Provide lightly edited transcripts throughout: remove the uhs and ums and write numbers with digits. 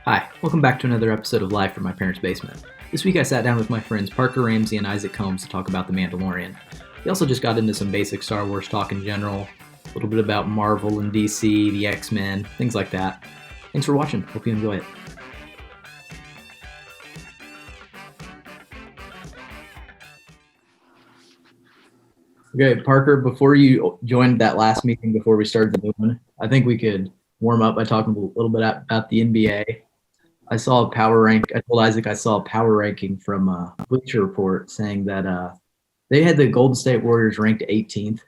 Hi, welcome back to another episode of Live from My Parents' Basement. This week I sat down with my friends Parker Ramsey and Isaac Combs to talk about The Mandalorian. We also just got into some basic Star Wars talk in general, a little bit about Marvel and DC, the X-Men, things like that. Thanks for watching. Hope you enjoy it. Okay, Parker, before you joined that last meeting before we started the new one, I think we could warm up by talking a little bit about the NBA. I saw a power rank. I told Isaac I saw a power ranking from Bleacher Report saying that they had the Golden State Warriors ranked 18th.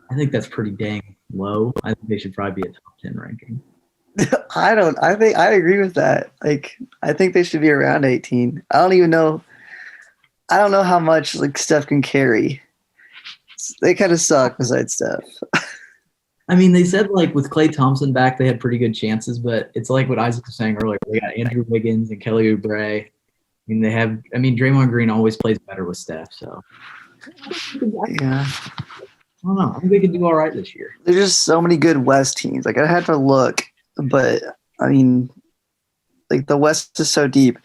I think that's pretty dang low. I think they should probably be a top 10 ranking. I think I agree with that. I think they should be around 18. I don't know how much Steph can carry. They kind of suck besides Steph. I mean, they said with Klay Thompson back, they had pretty good chances, but it's like what Isaac was saying earlier. They got Andrew Wiggins and Kelly Oubre. Draymond Green always plays better with Steph, so. Yeah. I don't know. I think they could do all right this year. There's just so many good West teams. I had to look, but the West is so deep.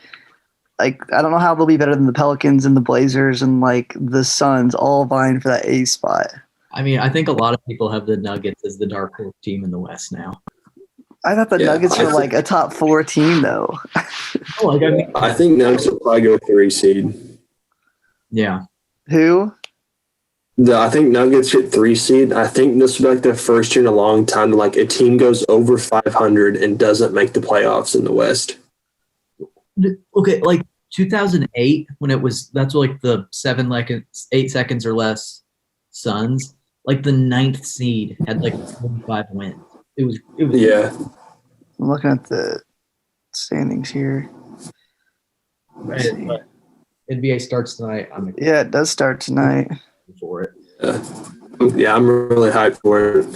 I don't know how they'll be better than the Pelicans and the Blazers and the Suns all vying for that A spot. I think a lot of people have the Nuggets as the dark horse team in the West now. I thought the Nuggets were a top 4 team though. I think Nuggets will probably go 3 seed. Yeah. Who? I think Nuggets hit 3 seed. I think this will be the first year in a long time a team goes over 500 and doesn't make the playoffs in the West. Okay, 2008 when that's the 8 seconds or less Suns, the 9th seed had 25 wins. It was yeah. I'm looking at the standings here. Right. NBA starts tonight. Yeah, it does start tonight. For it. Yeah, I'm really hyped for it.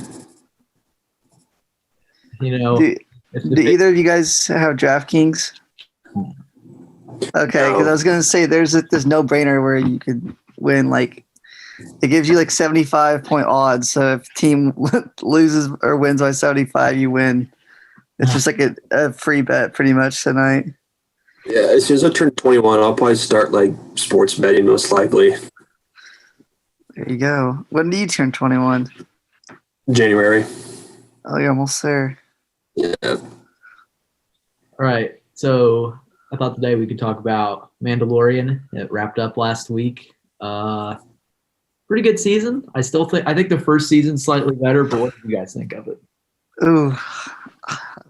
Do either of you guys have DraftKings? Okay, because I was going to say there's this no-brainer where you could win it gives you 75-point odds. So if team loses or wins by 75, you win. It's just a free bet pretty much tonight. Yeah, as soon as I turn 21, I'll probably start sports betting most likely. There you go. When do you turn 21? January. Oh, you're almost there. Yeah. All right. So I thought today we could talk about Mandalorian. It wrapped up last week. Pretty good season. I think the first season's slightly better, but what do you guys think of it? Ooh.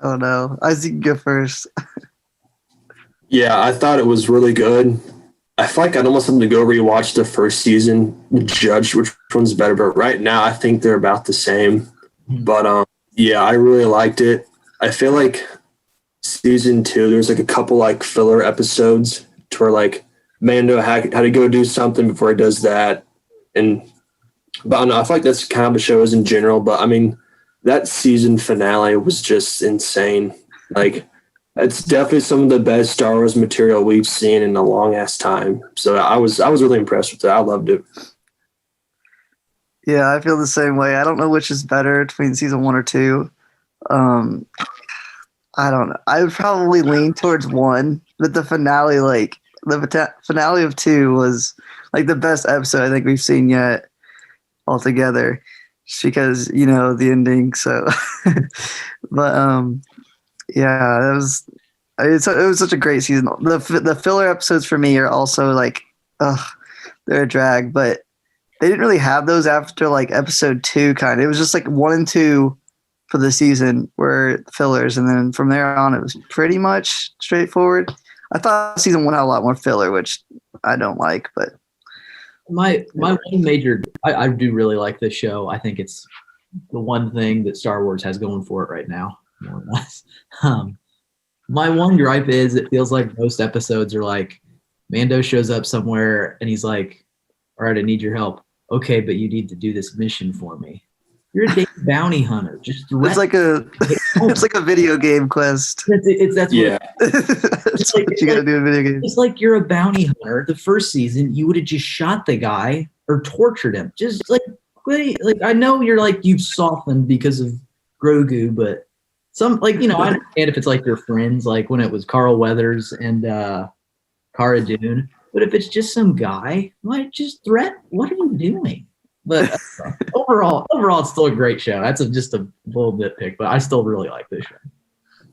Oh no. Isaac, you go first. Yeah, I thought it was really good. I feel I'd almost have to go rewatch the first season to judge which one's better. But right now, I think they're about the same. Mm-hmm. But yeah, I really liked it. I feel season 2, there's a couple filler episodes to where Mando had to go do something before he does that. But I don't know, I feel that's kind of the show is in general. But that season finale was just insane. It's definitely some of the best Star Wars material we've seen in a long ass time. So I was really impressed with it. I loved it. Yeah, I feel the same way. I don't know which is better between season 1 or 2. I don't know. I would probably lean towards 1, but the finale, the finale of 2 was the best episode I think we've seen yet altogether, just because the ending. So, but yeah, it was such a great season. The filler episodes for me are also they're a drag, but they didn't really have those after episode 2 kind of. It was just 1 and 2 for the season were fillers, and then from there on it was pretty much straightforward. I thought season 1 had a lot more filler, which I don't like, but my one major I do really like this show. I think it's the one thing that Star Wars has going for it right now, more or less. My one gripe is it feels like most episodes are Mando shows up somewhere and he's like, all right, I need your help. Okay, but you need to do this mission for me. You're a damn bounty hunter. Just it's like a video game quest. That's yeah. It's what you gotta do in video games. It's you're a bounty hunter. The first season, you would have just shot the guy or tortured him. Just I know you're you've softened because of Grogu, but Some like I understand if it's like your friends, like when it was Carl Weathers and Cara Dune. But if it's just some guy, like just what are you doing? But overall, it's still a great show. That's just a little nitpick, but I still really like this show.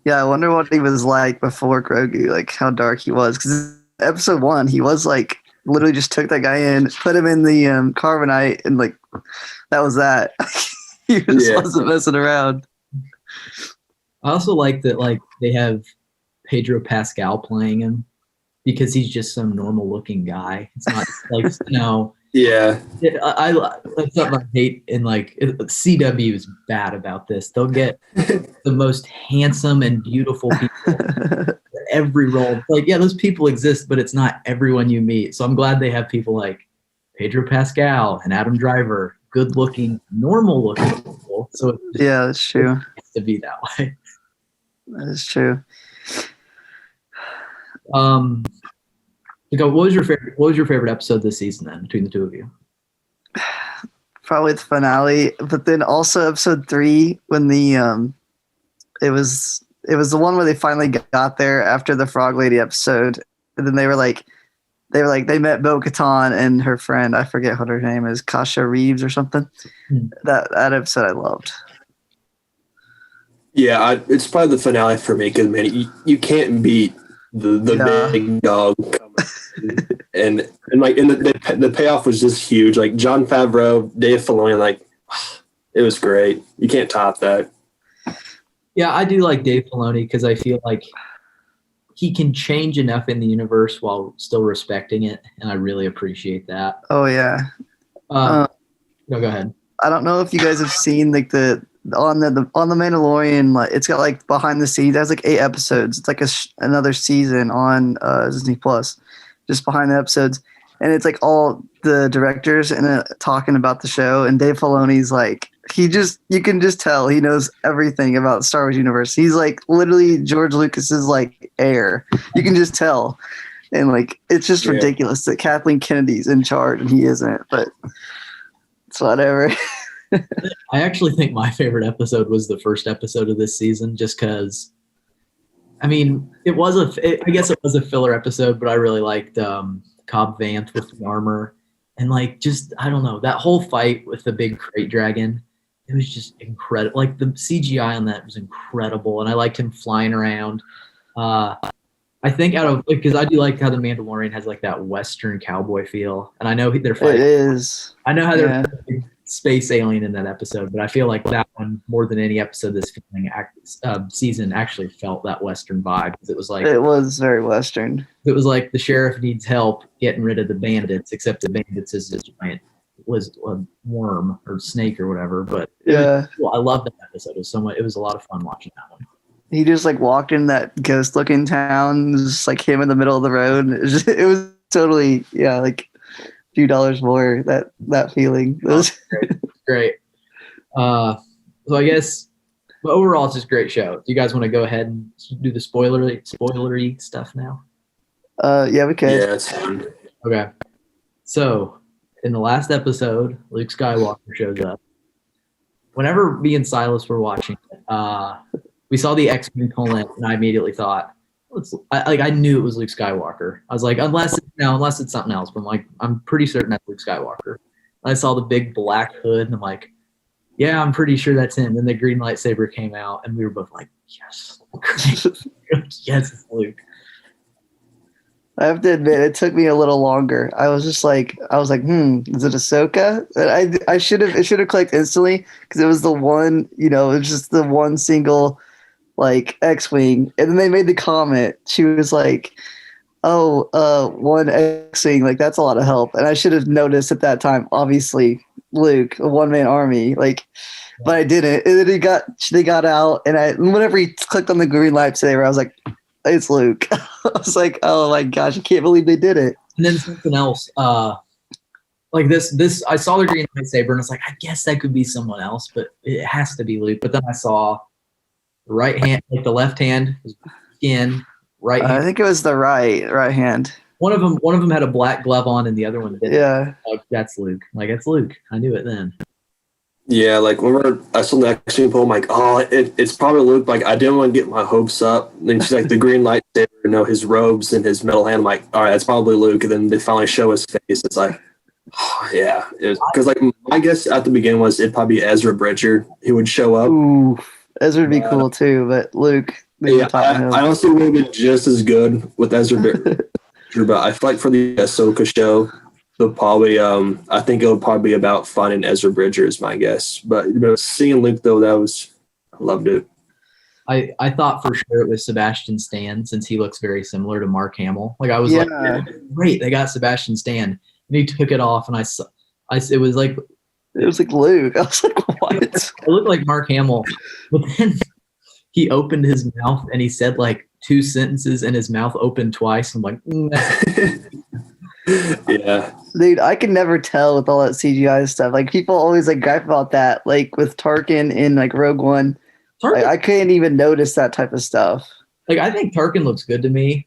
Yeah, I wonder what he was like before Grogu, like how dark he was. Because episode 1, he was like literally just took that guy in, put him in the carbonite, and like that was that. He just wasn't messing around. I also like that like they have Pedro Pascal playing him because he's just some normal looking guy. It's not like Yeah. That's something I hate. And like CW is bad about this. They'll get the most handsome and beautiful people for every role. Like, yeah, those people exist, but it's not everyone you meet. So I'm glad they have people like Pedro Pascal and Adam Driver, good looking, normal looking people. So yeah, that's true. It's to be that way. That is true. What was your favorite episode this season then between the two of you? Probably the finale, but then also episode 3 when the it was the one where they finally got there after the Frog Lady episode, and then they met Bo-Katan and her friend, I forget what her name is, Kasha Reeves or something. That episode I loved. Yeah, it's probably the finale for me because man, you can't beat the big dog, and the payoff was just huge. Like Jon Favreau, Dave Filoni, like it was great. You can't top that. Yeah, I do like Dave Filoni because I feel like he can change enough in the universe while still respecting it, and I really appreciate that. Oh yeah. No, go ahead. I don't know if you guys have seen like on the Mandalorian, like it's got like behind the scenes. It has like 8 episodes. It's like another season on Disney Plus, just behind the episodes, and it's like all the directors and talking about the show. And Dave Filoni's like you can just tell he knows everything about the Star Wars universe. He's like literally George Lucas's like heir. You can just tell, and like it's just ridiculous that Kathleen Kennedy's in charge and he isn't. But it's whatever. I actually think my favorite episode was the first episode of this season, just because, I mean, I guess it was a filler episode, but I really liked Cobb Vanth with the armor. And like, just, I don't know, that whole fight with the big crate dragon, it was just incredible. Like the CGI on that was incredible. And I liked him flying around. I think because I do like how the Mandalorian has like that Western cowboy feel. And I know they're fighting. It is. I know how they're space alien in that episode, but I feel like that one more than any episode this season actually felt that Western vibe. It was very Western. It was like the sheriff needs help getting rid of the bandits, except the bandits is this giant a worm or snake or whatever. But I loved that episode. It was a lot of fun watching that one. He just like walked in that ghost looking town, just like him in the middle of the road. It was totally like few dollars more, that feeling. It was great. So I guess overall it's just a great show. Do you guys want to go ahead and do the spoilery stuff now? Yeah, we can. Yeah, it's fun. Okay. So in the last episode, Luke Skywalker shows up. Whenever me and Silas were watching it, we saw the X-Wing pull in, and I immediately thought, I knew it was Luke Skywalker. I was like, unless it's something else. But I'm like, I'm pretty certain that's Luke Skywalker. And I saw the big black hood, and I'm like, yeah, I'm pretty sure that's him. Then the green lightsaber came out, and we were both like, yes, yes, it's Luke. I have to admit, it took me a little longer. I was like, is it Ahsoka? And it should have clicked instantly because it was the one, it was just the one single like X-Wing. And then they made the comment. She was like, one X-Wing, like that's a lot of help. And I should have noticed at that time, obviously, Luke, a one-man army, like, but I didn't. And then they got out, and whenever he clicked on the green lightsaber, I was like, it's Luke. I was like, oh my gosh, I can't believe they did it. And then something else, like this, I saw the green lightsaber, and it's like, I guess that could be someone else, but it has to be Luke. But then I saw the right hand, like the left hand was skin, right hand. I think it was the right hand. One of them had a black glove on, and the other one didn't. Yeah, like that's Luke. Like it's Luke. I knew it then. Yeah, like whenever I saw the action pool, I'm like, oh, it's probably Luke. Like I didn't want to get my hopes up. And then she's like the green lightsaber, his robes and his metal hand. I'm like, all right, that's probably Luke. And then they finally show his face. It's like, oh, yeah, because like my guess at the beginning was it'd probably be Ezra Bridger. He would show up. Ooh, Ezra would be cool too, but Luke. Yeah, I honestly would have been just as good with Ezra Bridger, but I feel like for the Ahsoka show, they'll probably I think it'll probably be about finding Ezra Bridger is my guess. But seeing Luke though, I loved it. I thought for sure it was Sebastian Stan since he looks very similar to Mark Hamill. Like I was like, great, they got Sebastian Stan, and he took it off, and it was like Luke. I was like, what? It looked like Mark Hamill, but then he opened his mouth and he said like 2 sentences, and his mouth opened twice. I'm like, yeah, dude, I can never tell with all that CGI stuff. Like people always like gripe about that, like with Tarkin in like Rogue One. I couldn't even notice that type of stuff. Like I think Tarkin looks good to me.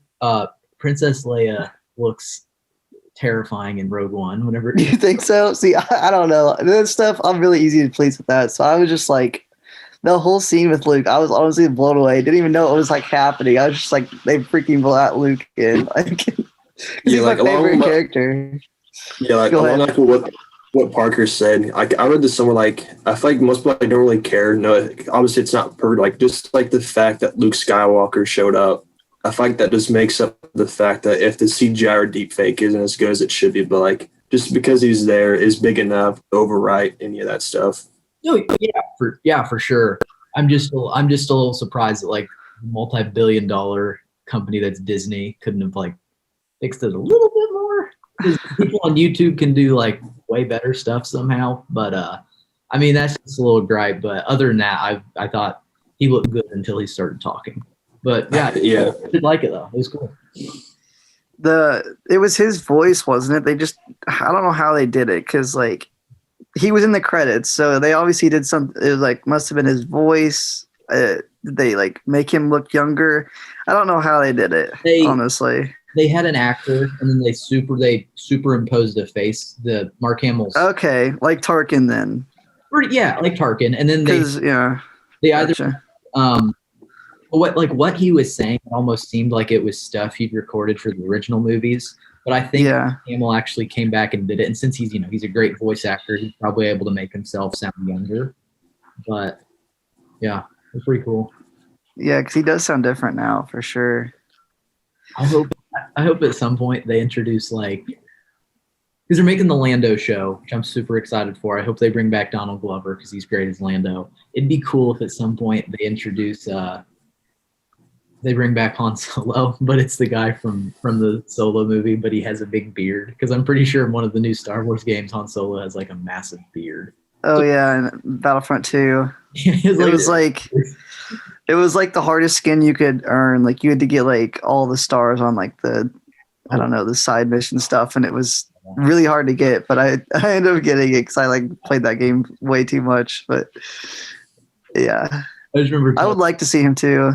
Princess Leia looks terrifying in Rogue One. Whenever you think so? See, I don't know. That stuff, I'm really easy to please with that. So I was just like, the whole scene with Luke, I was honestly blown away. Didn't even know what was like happening. I was just like, they freaking brought Luke in. Like, he's my favorite character. Yeah, like along like what Parker said. I read this somewhere. Like I feel like most people don't really care. No, obviously it's not perfect. Like just like the fact that Luke Skywalker showed up, I feel like that just makes up the fact that if the CGI or deepfake isn't as good as it should be, but like just because he's there is big enough to overwrite any of that stuff. No, for sure. I'm just a little surprised that like multi-billion-dollar company that's Disney couldn't have like fixed it a little bit more. Because people on YouTube can do like way better stuff somehow. But I mean that's just a little gripe. But other than that, I thought he looked good until he started talking. But yeah, I did like it though. It was cool. It was his voice, wasn't it? I don't know how they did it because like he was in the credits, so they obviously did something. It was like must have been his voice. Did they like make him look younger? I don't know how they did it. Honestly, they had an actor, and then they superimposed the face, the Mark Hamill's. Okay, like Tarkin then. Yeah, like Tarkin, and then they either what he was saying almost seemed like it was stuff he'd recorded for the original movies. But I think Hamill actually came back and did it. And since he's a great voice actor, he's probably able to make himself sound younger. But yeah, it's pretty cool. Yeah, because he does sound different now for sure. I hope at some point they introduce like, because they're making the Lando show, which I'm super excited for. I hope they bring back Donald Glover because he's great as Lando. It'd be cool if at some point they introduce they bring back Han Solo, but it's the guy from the Solo movie, but he has a big beard. Because I'm pretty sure in one of the new Star Wars games, Han Solo has like a massive beard. Oh yeah, and Battlefront 2. It was like the hardest skin you could earn. Like you had to get like all the stars on like the side mission stuff, and it was really hard to get. But I ended up getting it because I like played that game way too much. But yeah, I just remember I would like to see him too.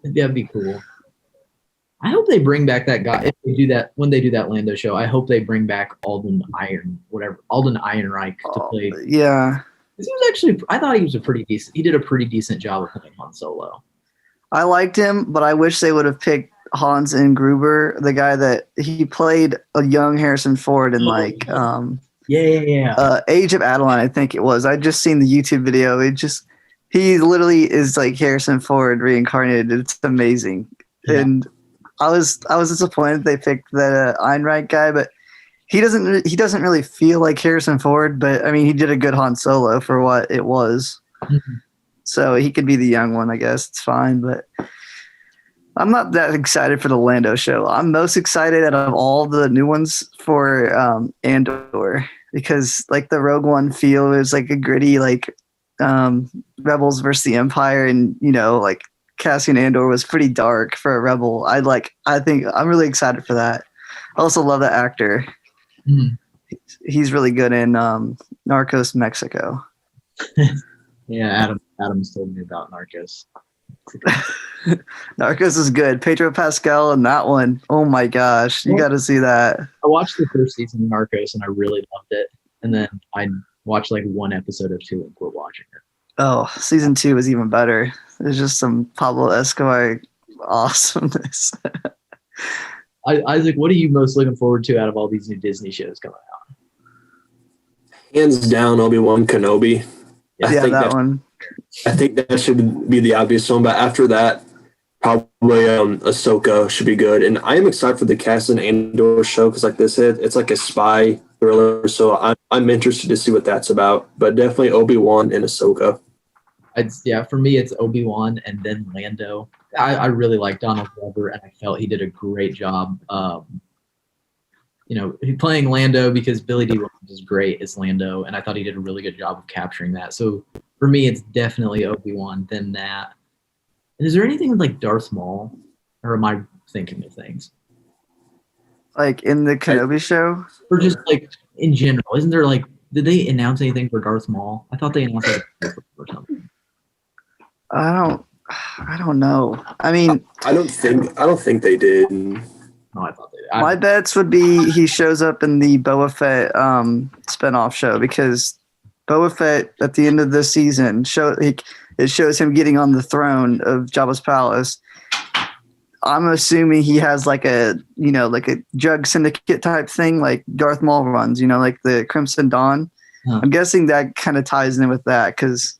That'd be cool. I hope they bring back that guy. If they do that, when they do that Lando show, I hope they bring back Alden Ehrenreich to play. Yeah. He was actually, I thought he did a pretty decent job of playing Han Solo. I liked him, but I wish they would have picked Hans and Gruber, the guy that he played a young Harrison Ford in Age of Adeline, I think it was. I just seen the YouTube video. He literally is like Harrison Ford reincarnated. It's amazing. Yeah. And I was disappointed they picked that Einreich guy, but he doesn't really feel like Harrison Ford, but I mean he did a good Han Solo for what it was. Mm-hmm. So he could be the young one, I guess. It's fine, but I'm not that excited for the Lando show. I'm most excited out of all the new ones for Andor because like the Rogue One feel is like a gritty like Rebels versus the Empire, and like Cassian Andor was pretty dark for a rebel. I think I'm really excited for that. I also love that actor. Mm. He's really good in Narcos Mexico. Yeah, Adam's told me about Narcos. Narcos is good. Pedro Pascal in that one. Oh my gosh, you got to see that. I watched the first season of Narcos and I really loved it, and then I watch like one episode of 2 and quit watching it. Oh, season 2 was even better. There's just some Pablo Escobar awesomeness. Isaac, what are you most looking forward to out of all these new Disney shows coming out? Hands down, Obi-Wan Kenobi. Yeah, that one. I think that should be the obvious one, but after that, probably Ahsoka should be good. And I am excited for the Cassian Andor show because, like they said, it's like a spy thriller. So I'm interested to see what that's about. But definitely Obi-Wan and Ahsoka. For me, it's Obi-Wan and then Lando. I really like Donald Glover, and I felt he did a great job. Playing Lando because Billy D. Williams is great as Lando, and I thought he did a really good job of capturing that. So for me, it's definitely Obi-Wan, then that. And is there anything with like Darth Maul, or am I thinking of things? Like in the Kenobi show? Or just like in general? Isn't there like, did they announce anything for Darth Maul? I thought they announced it or something. I don't know. I mean, I don't think they did. No, I thought they did. My bets would be he shows up in the Boba Fett spinoff show because Boba Fett at the end of the season it shows him getting on the throne of Jabba's palace. I'm assuming he has like a drug syndicate type thing like Darth Maul runs, like the Crimson Dawn. Huh. I'm guessing that kind of ties in with that because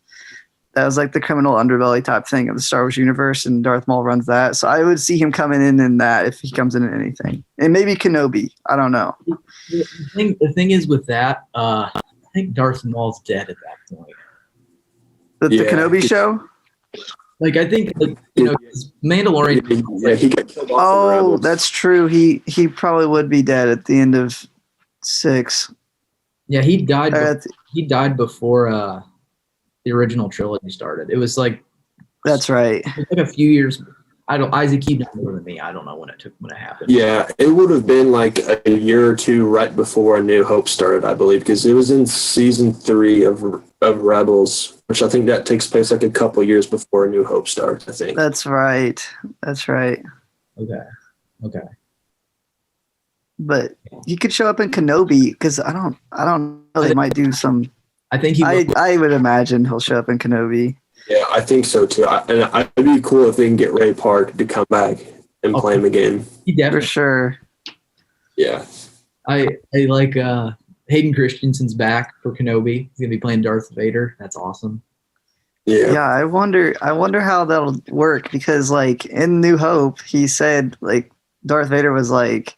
that was like the criminal underbelly type thing of the Star Wars universe, and Darth Maul runs that. So I would see him coming in that if he comes in anything. And maybe Kenobi. I don't know. The thing is with that, I think Darth Maul's dead at that point. The Kenobi show? Like, I think, Mandalorian. Yeah, he got killed off. Oh, that's true. He probably would be dead at the end of 6. Yeah, he died. He died before the original trilogy started. It was like, that's right. It was like a few years. Isaac, you know more than me. I don't know when it happened. Yeah, it would have been like a year or two right before A New Hope started, I believe, because it was in season 3 of Rebels, which I think that takes place like a couple of years before A New Hope starts, I think. That's right. Okay. But he could show up in Kenobi because I don't know. They might do some. I think I would imagine he'll show up in Kenobi. Yeah, I think so too. It'd be cool if they can get Ray Park to come back and play him again. He definitely, for sure. Yeah. I like Hayden Christensen's back for Kenobi. He's gonna be playing Darth Vader. That's awesome. Yeah. I wonder how that'll work because like in New Hope he said like Darth Vader was like,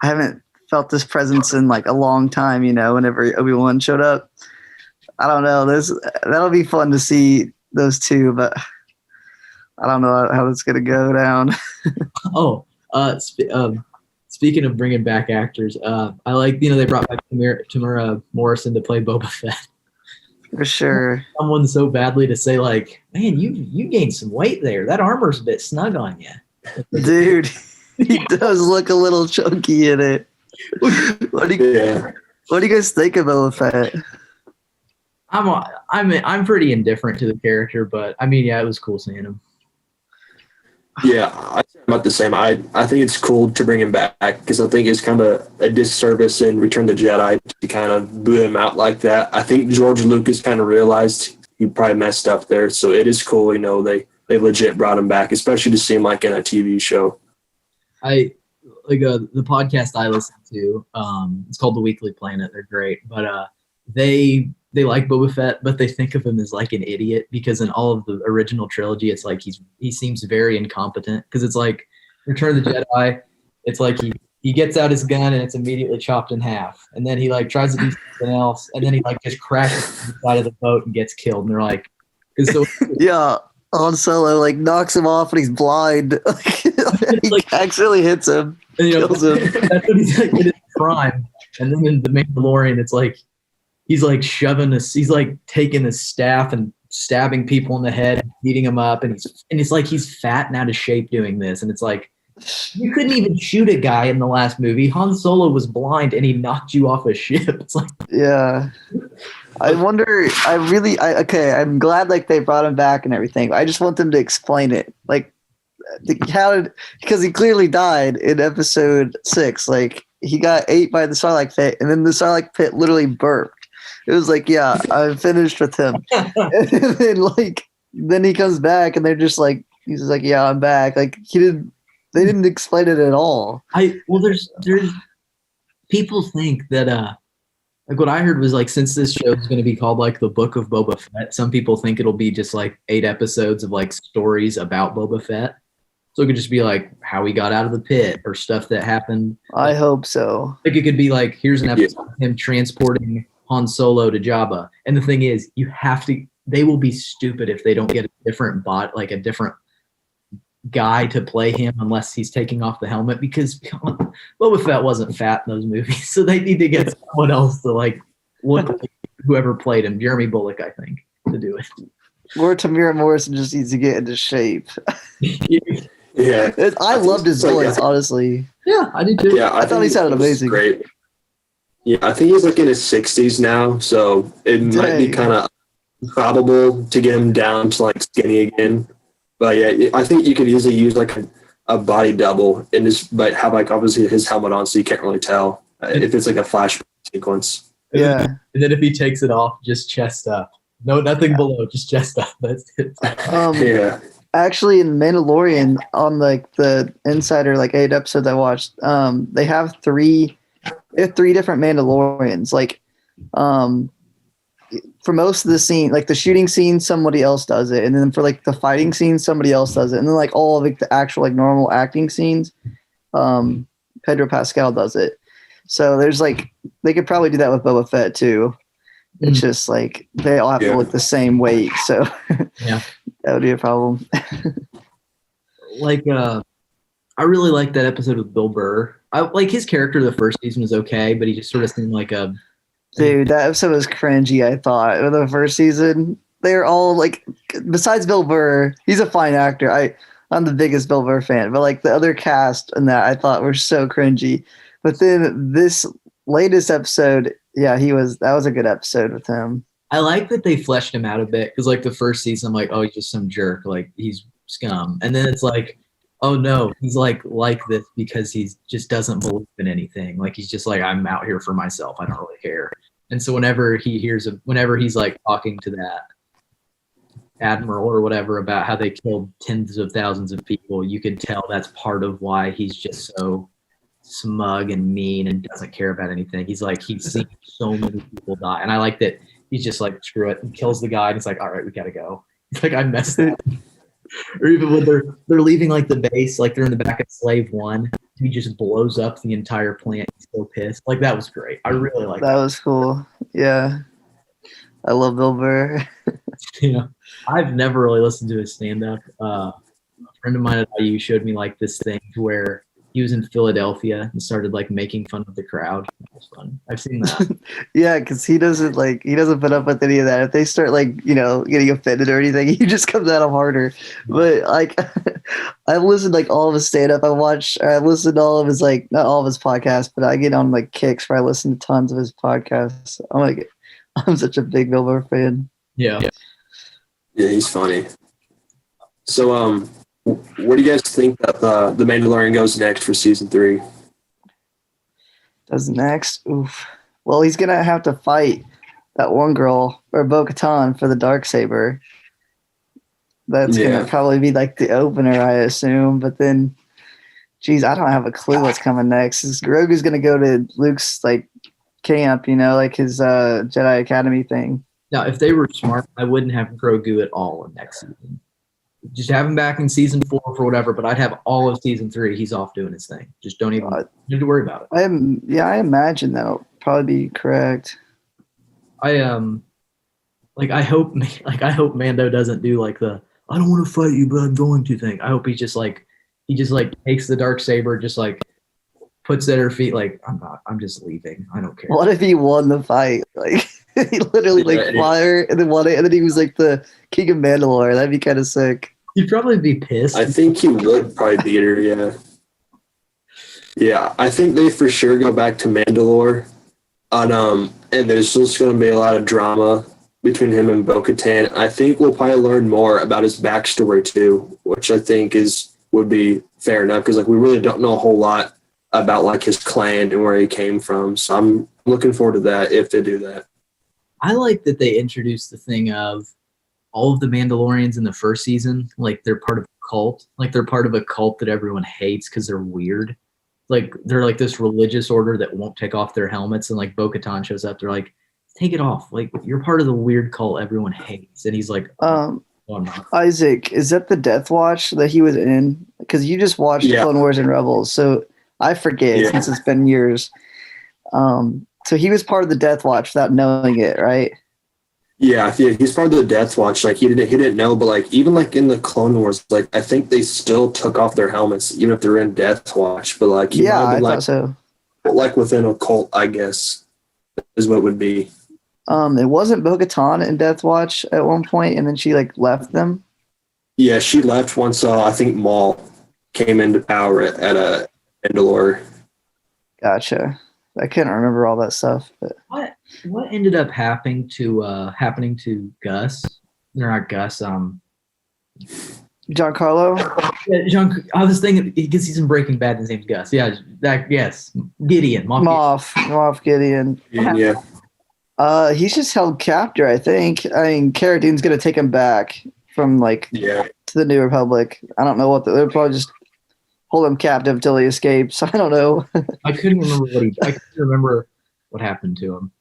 I haven't felt this presence in like a long time, whenever Obi-Wan showed up. I don't know. That'll be fun to see those two, but I don't know how that's gonna go down. Speaking of bringing back actors, I like they brought back Tamara Morrison to play Boba Fett. For sure. Someone so badly to say like, man, you gained some weight there. That armor's a bit snug on you. Dude, he does look a little chunky in it. What do you guys think of Boba Fett? I'm pretty indifferent to the character, but I mean, yeah, it was cool seeing him. Yeah, I'm about the same. I think it's cool to bring him back because I think it's kind of a disservice in Return of the Jedi to kind of boo him out like that. I think George Lucas kind of realized he probably messed up there, so it is cool. They legit brought him back, especially to see him like in a TV show. I like the podcast I listen to. It's called The Weekly Planet. They're great, but they like Boba Fett, but they think of him as like an idiot because in all of the original trilogy, it's like he seems very incompetent because it's like Return of the Jedi. It's like he gets out his gun and it's immediately chopped in half, and then he like tries to do something else, and then he like just crashes the side of the boat and gets killed. And they're like, yeah, Han Solo like knocks him off and he's blind. He like, actually hits him, and, kills him. That's what he's like in his prime. And then in The Mandalorian, it's like. He's like he's like taking his staff and stabbing people in the head, beating them up, and it's like he's fat and out of shape doing this. And it's like, you couldn't even shoot a guy in the last movie. Han Solo was blind and he knocked you off a ship. It's like, yeah. I wonder, I'm glad like they brought him back and everything. I just want them to explain it. Like, because he clearly died in episode 6. Like, he got ate by the Sarlacc pit, and then the Sarlacc pit literally burped. It was like, yeah, I'm finished with him. And then he comes back and they're just like, he's just like, yeah, I'm back. Like they didn't explain it at all. There's people think that like what I heard was like, since this show is going to be called like the Book of Boba Fett, some people think it'll be just like 8 episodes of like stories about Boba Fett. So it could just be like how he got out of the pit or stuff that happened. I hope so. Like it could be like, here's an episode of him transporting Han Solo to Jabba. And the thing is, they will be stupid if they don't get a different bot, like a different guy to play him unless he's taking off the helmet, because Boba Fett wasn't fat in those movies. So they need to get someone else to like look like whoever played him, Jeremy Bulloch, I think, to do it. Or Tamira Morrison just needs to get into shape. Yeah. I loved his voice, honestly. Yeah, I did too. Yeah, I thought he sounded amazing. Great. Yeah, I think he's like in his 60s now, so it might be kind of probable to get him down to like skinny again. But yeah, I think you could easily use like a body double and just but have like obviously his helmet on, so you can't really tell if it's like a flash sequence. Yeah. And then if he takes it off, just chest up. No, nothing below, just chest up. That's it. Yeah. Actually, in Mandalorian, on like the Insider, like 8 episodes I watched, they have three different Mandalorians. Like, for most of the scene, like the shooting scene, somebody else does it, and then for like the fighting scene, somebody else does it, and then like all of like the actual like normal acting scenes, Pedro Pascal does it. So there's like they could probably do that with Boba Fett too. It's just like they all have to look the same weight, so yeah, that would be a problem. Like, I really like that episode with Bill Burr. I like his character. The first season was okay, but he just sort of seemed like a dude. That episode was cringy. I thought with the first season, they're all like, besides Bill Burr, he's a fine actor. I'm the biggest Bill Burr fan, but like the other cast and that I thought were so cringy. But then this latest episode, yeah, that was a good episode with him. I like that they fleshed him out a bit, because like the first season, I'm like, oh, he's just some jerk, like he's scum, and then it's like, oh no, he's like this because he just doesn't believe in anything. Like he's just like, I'm out here for myself. I don't really care. And so whenever he's like talking to that admiral or whatever about how they killed tens of thousands of people, you can tell that's part of why he's just so smug and mean and doesn't care about anything. He's like, he's seen so many people die, and I like that he's just like, screw it, and kills the guy, and he's like, all right, we gotta go. It's like, I messed up. Or even when they're leaving like the base, like they're in the back of Slave One, he just blows up the entire plant. He's so pissed. Like that was great. I really like that. That was cool. Yeah, I love Bill Burr. Yeah, I've never really listened to his stand-up. A friend of mine at IU showed me like this thing where he was in Philadelphia and started like making fun of the crowd. That was fun. I've seen that. Yeah, because he doesn't put up with any of that. If they start like, getting offended or anything, he just comes at them harder. But like, I've listened like all of his stand-up. I've listened to all of his like, not all of his podcasts, but I get on like kicks where I listen to tons of his podcasts. I'm such a big Bill Burr fan. Yeah. Yeah, he's funny. So, where do you guys think that the Mandalorian goes next for season 3? Does next? Oof. Well, he's gonna have to fight that one girl or Bo-Katan for the Darksaber. That's gonna probably be like the opener, I assume. But then, geez, I don't have a clue what's coming next. Grogu's gonna go to Luke's like camp, like his Jedi Academy thing. Now, if they were smart, I wouldn't have Grogu at all in next season. Just have him back in season 4 for whatever, but I'd have all of season 3. He's off doing his thing. Just don't even need to worry about it. I imagine that'll probably be correct. I hope Mando doesn't do like the I don't want to fight you, but I'm going to thing. I hope he just takes the Darksaber, just like puts it at her feet, like I'm just leaving. I don't care. What if he won the fight? Like he literally fire and then won it, and then he was like the King of Mandalore. That'd be kind of sick. He'd probably be pissed. I think he would probably beat her, yeah. Yeah, I think they for sure go back to Mandalore. And there's just going to be a lot of drama between him and Bo-Katan. I think we'll probably learn more about his backstory too, which I think would be fair enough, because like we really don't know a whole lot about like his clan and where he came from. So I'm looking forward to that if they do that. I like that they introduced the thing of all of the Mandalorians in the first season, like they're part of a cult. Like they're part of a cult that everyone hates because they're weird. Like they're like this religious order that won't take off their helmets, and like Bo-Katan shows up, they're like, take it off. Like you're part of the weird cult everyone hates. And he's like, oh, I'm not. Isaac, is that the Death Watch that he was in? Because you just watched Clone Wars and Rebels, so I forget since it's been years. So he was part of the Death Watch without knowing it, right? Yeah, he's part of the Death Watch. Like he didn't know, but like even like in the Clone Wars, like I think they still took off their helmets even if they're in Death Watch. But like I thought so. Like within a cult, I guess is what it would be. It wasn't Bo-Katan in Death Watch at one point, and then she like left them. Yeah, she left once. I think Maul came into power at a Mandalore. Gotcha. I couldn't remember all that stuff. But what ended up happening to Gus? They're not Gus. Giancarlo. Yeah, I was thinking because he's in Breaking Bad. His name's Gus. Yeah, Gideon. Moff Gideon. Yeah. He's just held captor, I think. I mean, Cara Dune's gonna take him back from to the New Republic. I don't know what they'll probably just hold him captive till he escapes. I don't know. I couldn't remember what happened to him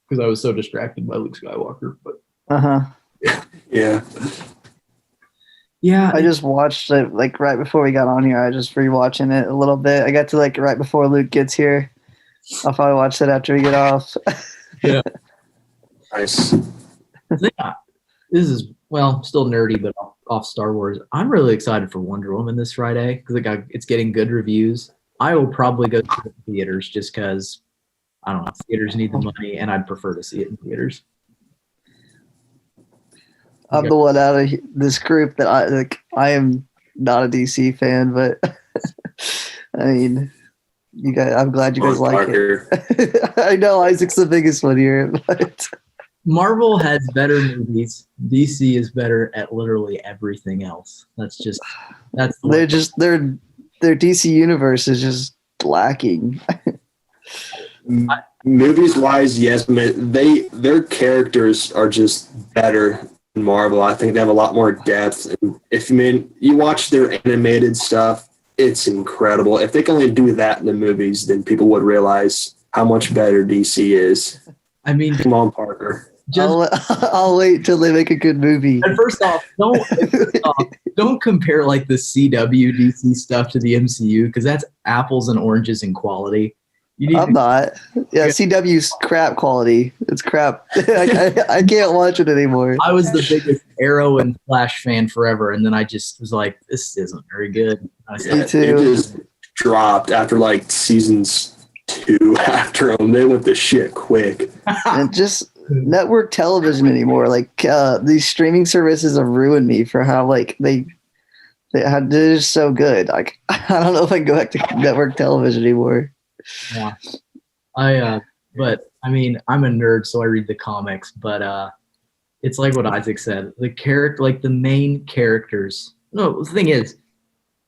because I was so distracted by Luke Skywalker. But yeah. I just watched it like right before we got on here. I just rewatching it a little bit. I got to like right before Luke gets here. I'll probably watch it after we get off. Yeah. Nice. Yeah. This is still nerdy, but off Star Wars. I'm really excited for Wonder Woman this Friday because it's getting good reviews. I will probably go to the theaters just because I don't know. Theaters need the money, and I'd prefer to see it in theaters. I'm the one out of this group that I am not a DC fan, but I mean, you guys. I'm glad you guys like it. I know Isaac's the biggest one here, but Marvel has better movies. DC is better at literally everything else. Their DC universe is just lacking. Movies wise, yes, their characters are just better than Marvel. I think they have a lot more depth. And if you watch their animated stuff, it's incredible. If they can only do that in the movies, then people would realize how much better DC is. I mean, come on, Parker. I'll wait till they make a good movie. And first off, don't compare like the CW DC stuff to the MCU because that's apples and oranges in quality. I'm not. Yeah, CW's crap quality. It's crap. I can't watch it anymore. I was the biggest Arrow and Flash fan forever, and then I just was like, this isn't very good. Me too. It just dropped after like seasons 2 after them. They went to shit quick. And just network television anymore. Like these streaming services have ruined me for how like they're just so good. Like I don't know if I can go back to network television anymore. Yeah, but I mean, I'm a nerd, so I read the comics. But it's like what Isaac said. The main characters. No, the thing is,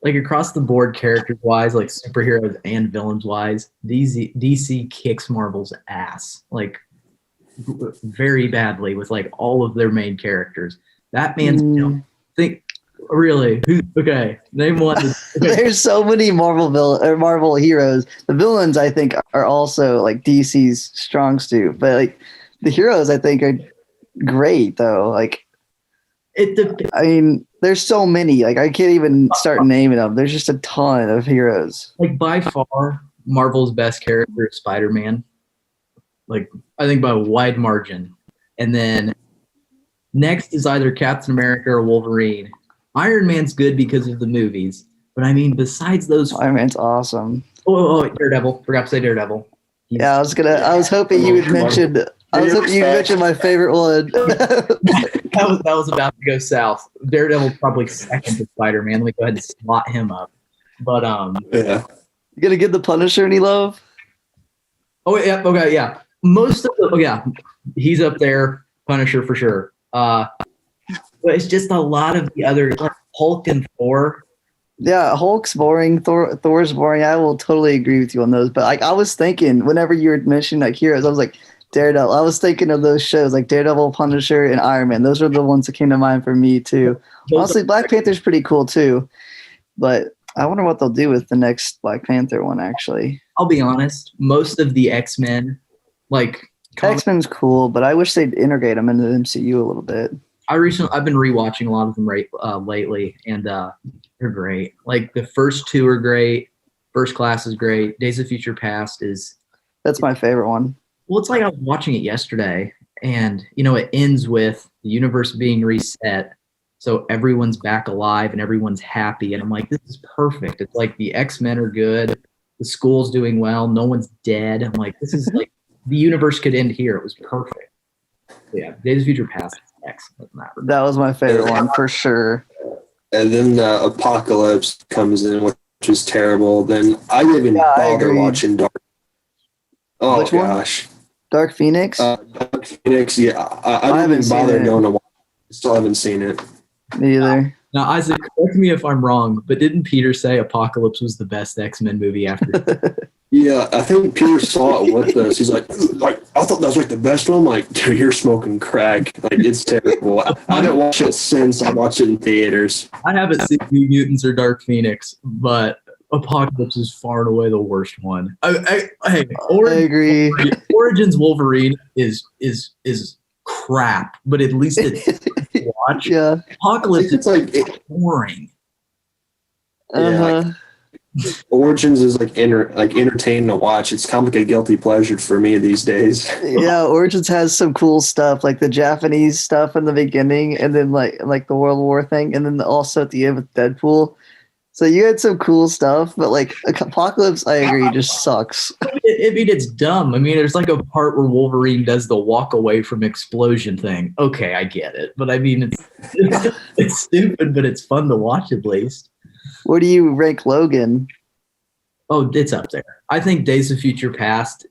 like across the board, characters wise, like superheroes and villains wise, DC kicks Marvel's ass, like very badly with like all of their main characters. Batman's Really? Okay. Name one. Okay. There's so many Marvel heroes. The villains, I think, are also like DC's strong suit, but like the heroes, I think, are great though. Like, I mean, there's so many. Like, I can't even start naming them. There's just a ton of heroes. Like by far, Marvel's best character is Spider-Man. Like, I think by a wide margin, and then next is either Captain America or Wolverine. Iron Man's good because of the movies, but I mean, besides those, Iron Man's awesome. Oh, Daredevil! Forgot to say Daredevil. I was hoping you would mention. I was hoping you would mention my favorite one. that was about to go south. Daredevil probably second to Spider-Man. Let me go ahead and slot him up. But yeah, you gonna give the Punisher any love? Oh yeah, okay, yeah. He's up there. Punisher for sure. But it's just a lot of the other, like Hulk and Thor. Yeah, Hulk's boring. Thor's boring. I will totally agree with you on those. But like, I was thinking, whenever you were mentioning like heroes, I was like, Daredevil. I was thinking of those shows like Daredevil, Punisher, and Iron Man. Those are the ones that came to mind for me too. Honestly, Black Panther's pretty cool too, but I wonder what they'll do with the next Black Panther one. Actually, I'll be honest. Most of the X-Men, like X-Men's cool, but I wish they'd integrate them into the MCU a little bit. I've been rewatching a lot of them lately, and they're great. Like the first two are great. First Class is great. Days of Future Past That's my favorite one. well, it's like I was watching it yesterday, and it ends with the universe being reset, so everyone's back alive and everyone's happy, and I'm like, this is perfect. It's like the X-Men are good, the school's doing well, no one's dead. I'm like, this is like the universe could end here. It was perfect. Yeah, Days of Future Past is excellent in that regard. That was my favorite one for sure. And then the Apocalypse comes in, which is terrible. Then I didn't even bother watching Dark. Oh, Which one? gosh. Dark Phoenix? Dark Phoenix, yeah. I didn't even bother going to watch it. Still haven't seen it. Me either. Now, Isaac, correct me if I'm wrong, but didn't Peter say Apocalypse was the best X-Men movie after? Yeah, I think Peter saw it with us. He's like, I thought that was like the best one. I'm like, dude, you're smoking crack. Like, it's terrible. I didn't watch it since I watched it in theaters. I haven't seen New Mutants or Dark Phoenix, but Apocalypse is far and away the worst one. I agree. Origins Wolverine is crap, but at least it's watch. Yeah. Apocalypse is like boring. Uh-huh. Yeah, Origins is like entertaining to watch. It's kind of like a guilty pleasure for me these days. Yeah, Origins has some cool stuff, like the Japanese stuff in the beginning, and then like the World War thing, and then also at the end with Deadpool. So you had some cool stuff, but like Apocalypse, I agree, just sucks. I mean, it's dumb. I mean, there's like a part where Wolverine does the walk away from explosion thing. Okay, I get it, but I mean, it's stupid, but it's fun to watch at least. Where do you rank Logan? Oh, it's up there. I think Days of Future Past,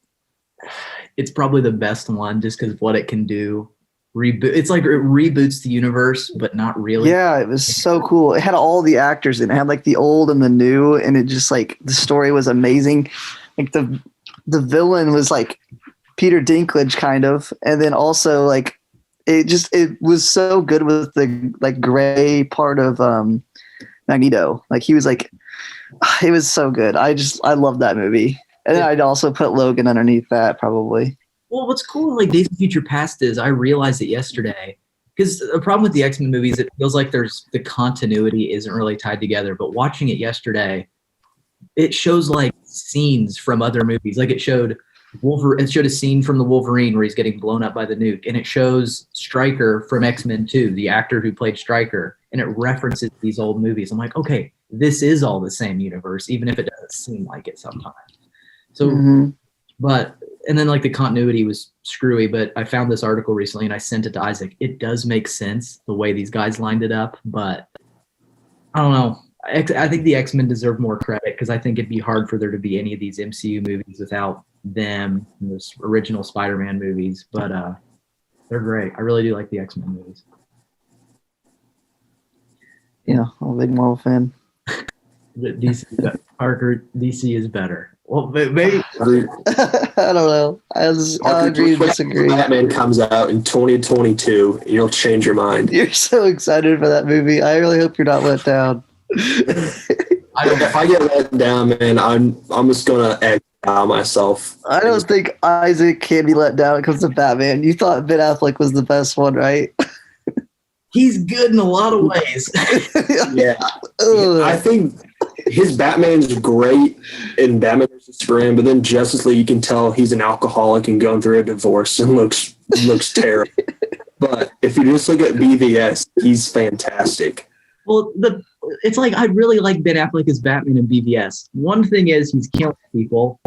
it's probably the best one just because of what it can do. It's like it reboots the universe, but not really. Yeah, it was so cool. It had all the actors in it. It had like the old and the new, and it just like the story was amazing. Like the villain was like Peter Dinklage kind of, and then also like it was so good with the like gray part of Magneto. Like he was like, it was so good. I love that movie. And then I'd also put Logan underneath that probably. Well, what's cool in like Days of Future Past is I realized it yesterday because the problem with the X-Men movies, it feels like the continuity isn't really tied together. But watching it yesterday, it shows like scenes from other movies. Like it showed a scene from the Wolverine where he's getting blown up by the nuke, and it shows Stryker from X-Men 2, the actor who played Stryker, and it references these old movies. I'm like, okay, this is all the same universe, even if it doesn't seem like it sometimes. So, and then like the continuity was screwy, but I found this article recently and I sent it to Isaac. It does make sense the way these guys lined it up, but I don't know. I think the X-Men deserve more credit because I think it'd be hard for there to be any of these MCU movies without them, those original Spider-Man movies, but they're great. I really do like the X-Men movies. Yeah, I'm a big Marvel fan. DC is better. Well, maybe I don't know. I agree to disagree. Batman comes out in 2022, you'll change your mind. You're so excited for that movie. I really hope you're not let down. If I get let down, man, I'm just gonna exile myself. I don't think Isaac can be let down when it comes to Batman. You thought Ben Affleck was the best one, right? He's good in a lot of ways. Yeah. I think his Batman's great in Batman vs. Superman, but then Justice League, you can tell he's an alcoholic and going through a divorce and looks terrible. But if you just look at BVS, he's fantastic. Well, it's like I really like Ben Affleck as Batman in BVS. One thing is he's killing people.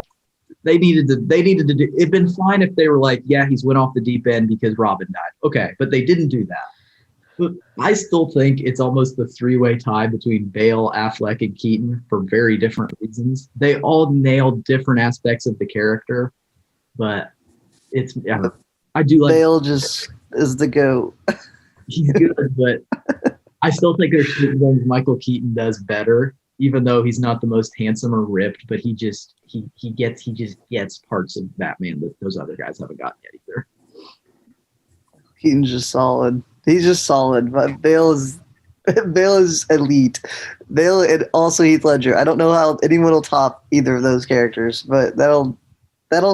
They needed to do. It'd been fine if they were like, yeah, he's went off the deep end because Robin died. Okay, but they didn't do that. But I still think it's almost the three-way tie between Bale, Affleck, and Keaton for very different reasons. They all nailed different aspects of the character, but I do like Bale just is the GOAT. He's good, but I still think there's certain things Michael Keaton does better. even though he's not the most handsome or ripped, but he just gets parts of Batman that those other guys haven't gotten yet either. Keaton's just solid. He's just solid, but Bale is elite. Bale and also Heath Ledger. I don't know how anyone will top either of those characters, but that'll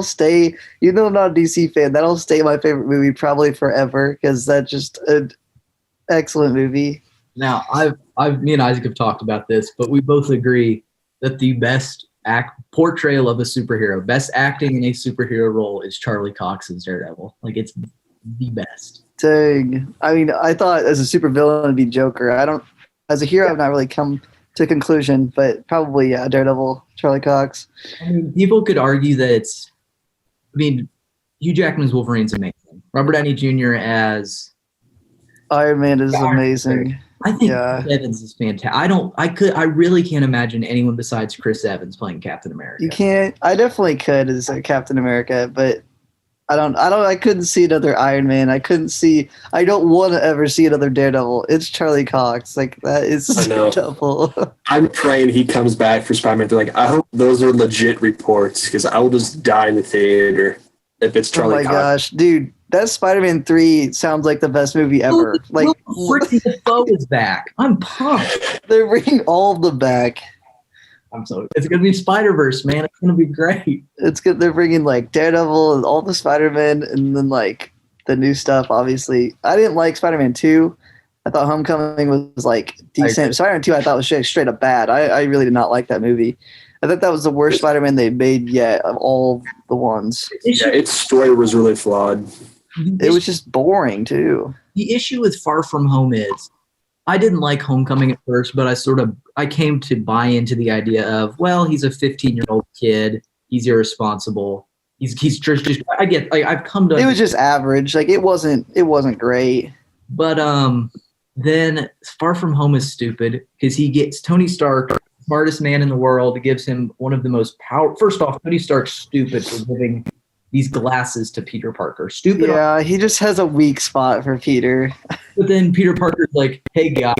stay. Even though I'm not a DC fan, that'll stay my favorite movie probably forever because that's just an excellent movie. Now, me and Isaac have talked about this, but we both agree that the best portrayal of a superhero, best acting in a superhero role is Charlie Cox's Daredevil. Like, it's the best. Dang. I mean, I thought as a supervillain it'd be Joker. As a hero, I've not really come to a conclusion, but probably, yeah, Daredevil, Charlie Cox. I mean, people could argue that Hugh Jackman's Wolverine's amazing. Robert Downey Jr. as Iron Man is amazing. I think Chris Evans is fantastic. I really can't imagine anyone besides Chris Evans playing Captain America. You can't. I definitely could as a Captain America, but I couldn't see another Iron Man. I don't want to ever see another Daredevil. It's Charlie Cox. Like, that is double. I'm praying he comes back for Spider-Man. They're like, I hope those are legit reports because I will just die in the theater if it's Charlie Cox. Oh my gosh, dude. That Spider-Man 3 sounds like the best movie ever. Freaking Defoe is back. I'm pumped. They're bringing all of them back. It's gonna be Spider-Verse, man. It's gonna be great. It's good. They're bringing like Daredevil and all the Spider-Man, and then like the new stuff. Obviously, I didn't like Spider-Man 2. I thought Homecoming was like decent. Spider-Man 2, I thought was straight up bad. I really did not like that movie. I thought that was the worst Spider-Man they've made yet of all the ones. Yeah, its story was really flawed. It was just boring too. The issue with Far From Home is I didn't like Homecoming at first, but I came to buy into the idea of, well, he's a 15-year-old kid. He's irresponsible. He's just I get like I've come to. It was just average. Like it wasn't great. But then Far From Home is stupid because he gets Tony Stark, smartest man in the world, gives him one of the most powerful. First off, Tony Stark's stupid for giving these glasses to Peter Parker. Stupid. Yeah, he just has a weak spot for Peter. But then Peter Parker's like, hey guy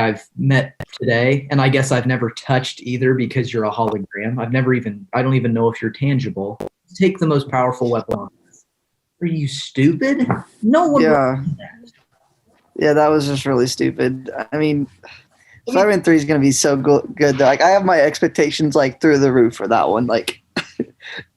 I've met today, and I guess I've never touched either because you're a hologram. I don't even know if you're tangible. Take the most powerful weapon on earth. Are you stupid? No one would do that. Yeah, that was just really stupid. I mean, Spider-Man 3 is going to be so good. Like, I have my expectations like through the roof for that one. Like,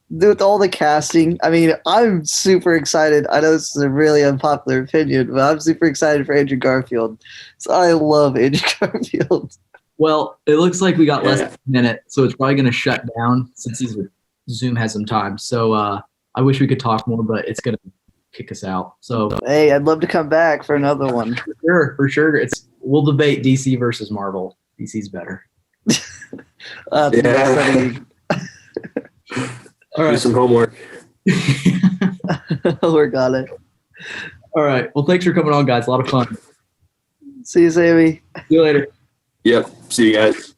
with all the casting, I mean, I'm super excited. I know this is a really unpopular opinion, but I'm super excited for Andrew Garfield. So I love Andrew Garfield. Well, it looks like we got less than a minute, so it's probably going to shut down since Zoom has some time. So I wish we could talk more, but it's going to kick us out. So hey, I'd love to come back for another one. For sure. We'll debate DC versus Marvel. DC's better. All right. Do some homework. Work on it. All right. Well, thanks for coming on, guys. A lot of fun. See you, Sammy. See you later. Yep. See you guys.